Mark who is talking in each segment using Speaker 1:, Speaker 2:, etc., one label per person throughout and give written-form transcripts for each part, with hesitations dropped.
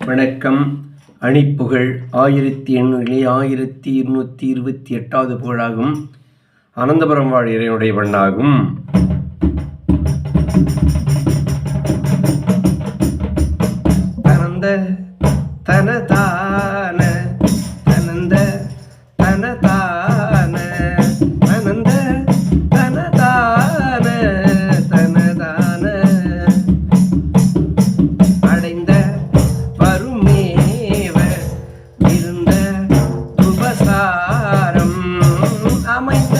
Speaker 1: வணக்கம். அணிப்புகழ் 1828வது புகழாகும். அனந்தபுரம் வாழ் இறைவனுடைய பண்ணாகும். தனந்த தனதான தனந்த தனதான தனந்த தனதான தனதான அடைந்த பருமேவ இருந்த உபசாரம் அமைந்த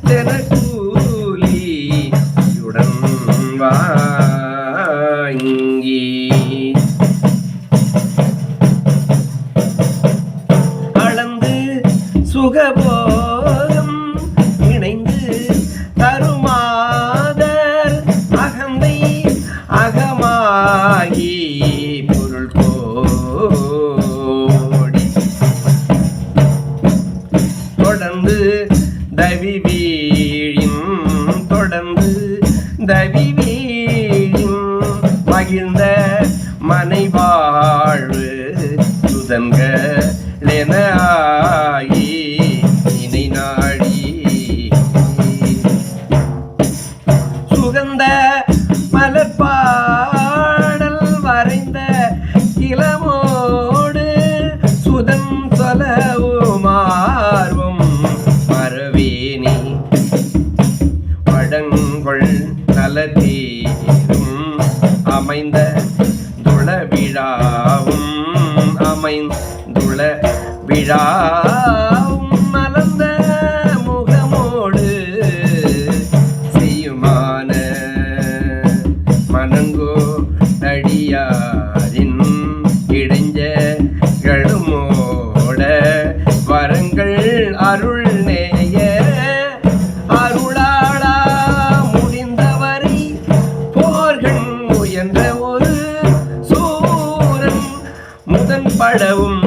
Speaker 1: தெனக்கூலியுடன் வாங்கி அளந்து சுகபோகம் இணைந்து தருமாதர் அகந்தை அகமாகி பொருள் கோடி தொடர்ந்து தவி வீழின் மகிழ்ந்த மனை வாழ்வு சுதன்களென ஆகி இணை நாடி சுகந்த மலர்பாடல் வரைந்த இளமோடு சுதன் சொலவுமார்வம் மறவேனி படங்கொள் நலத்தேரும் அமைந்த விழாவும் மலர்ந்த முகமோடு செய்யுமான மனங்கோ அடியாரின் இடைஞ்ச கழுமோட வரங்கள் அருள் நேய அருளாளா முடிந்தவரை போர்கள் முயன்ற ஒரு சூரன் முதன் படவும்